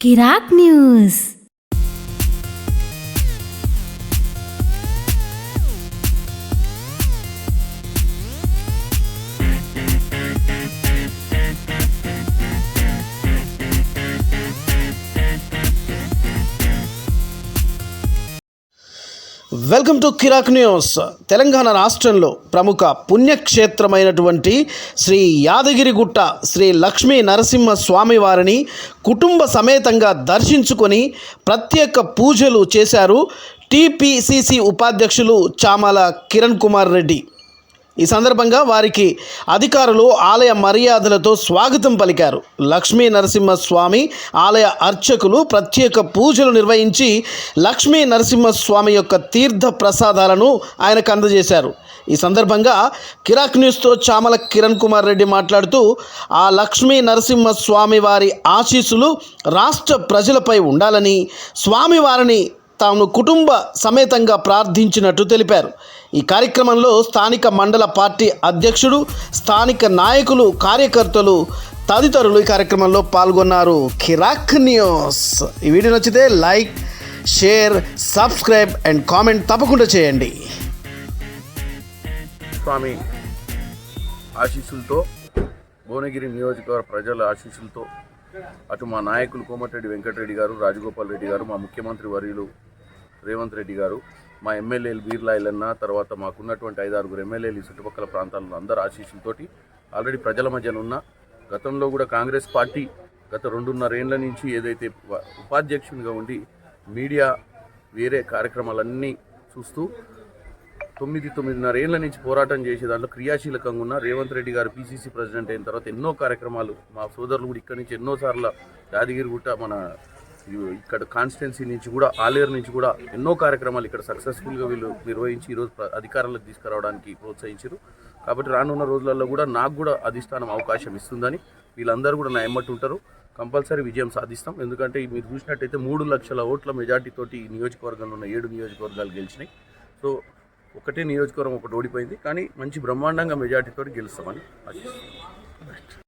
किराक news. Welcome to Kirak news. Telangana రాష్ట్రంలో ప్రముఖ పుణ్యక్షేత్రమైనటువంటి శ్రీ యాదగిరిగుట్ట శ్రీ లక్ష్మీ నరసింహ స్వామి వారిని కుటుంబ సమేతంగా దర్శించుకొని ప్రత్యేక పూజలు చేశారు టీపీసీసీ ఉపాధ్యక్షులు చామల కిరణ్ కుమార్ రెడ్డి. ఈ సందర్భంగా వారికి అధికారులు ఆలయ మర్యాదలతో స్వాగతం పలికారు. లక్ష్మీ నరసింహస్వామి ఆలయ అర్చకులు ప్రత్యేక పూజలు నిర్వహించి లక్ష్మీ నరసింహస్వామి యొక్క తీర్థ ప్రసాదాలను ఆయనకు అందజేశారు. ఈ సందర్భంగా కిరాక్ న్యూస్తో చామల కిరణ్ కుమార్ రెడ్డి మాట్లాడుతూ ఆ లక్ష్మీ నరసింహస్వామి వారి ఆశీస్సులు రాష్ట్ర ప్రజలపై ఉండాలని స్వామివారిని తాను కుటుంబ సమేతంగా ప్రార్థించినట్టు తెలిపారు. ఈ కార్యక్రమంలో స్థానిక మండల పార్టీ అధ్యక్షుడు, స్థానిక నాయకులు, కార్యకర్తలు తదితరులు ఈ కార్యక్రమంలో పాల్గొన్నారు. కిరాక్ న్యూస్. ఈ వీడియో నచ్చితే like, share, subscribe and comment తప్పకుండా చేయండి. స్వామి ఆశీస్సులతో, భువనగిరి నియోజకవర్గ ప్రజల ఆశీస్సులతో, అటు మా నాయకులు కోమటిరెడ్డి వెంకటరెడ్డి గారు, రాజగోపాల్ రెడ్డి గారు, మా ముఖ్యమంత్రి వర్యులు రేవంత్ రెడ్డి గారు, మా ఎమ్మెల్యేలు బీర్లా ఎల్లన్న, తర్వాత మాకున్నటువంటి 5-6 ఎమ్మెల్యేలు చుట్టుపక్కల ప్రాంతాల్లో అందరు ఆశీస్సులతోటి ఆల్రెడీ ప్రజల మధ్యన ఉన్న, గతంలో కూడా కాంగ్రెస్ పార్టీ గత 2.5 ఏళ్ల నుంచి ఏదైతే ఉపాధ్యక్షునిగా ఉండి మీడియా వేరే కార్యక్రమాలన్నీ చూస్తూ 9-9.5 ఏళ్ల నుంచి పోరాటం చేసే దాంట్లో క్రియాశీలకంగా ఉన్న రేవంత్ రెడ్డి గారు పీసీసీ ప్రెసిడెంట్ అయిన తర్వాత ఎన్నో కార్యక్రమాలు, మా సోదరులు కూడా ఇక్కడి నుంచి ఎన్నోసార్లు యాదగిరిగుట్ట మన ఇక్కడ కాన్స్టిట్యున్సీ నుంచి కూడా, ఆలేరు నుంచి కూడా ఎన్నో కార్యక్రమాలు ఇక్కడ సక్సెస్ఫుల్గా వీళ్ళు నిర్వహించి ఈరోజు అధికారంలోకి తీసుకురావడానికి ప్రోత్సహించారు. కాబట్టి రానున్న రోజులలో కూడా నాకు కూడా అధిష్టానం అవకాశం ఇస్తుందని వీళ్ళందరూ కూడా నా ఎమ్మటి ఉంటారు. కంపల్సరీ విజయం సాధిస్తాం. ఎందుకంటే మీరు చూసినట్టయితే 3 లక్షల ఓట్ల మెజార్టీతోటి ఈ నియోజకవర్గంలో ఉన్న 7 నియోజకవర్గాలు గెలిచినాయి. సో ఒకటే నియోజకవర్గం ఒకటి ఓడిపోయింది, కానీ మంచి బ్రహ్మాండంగా మెజార్టీతో గెలుస్తామని ఆశిస్తున్నాం.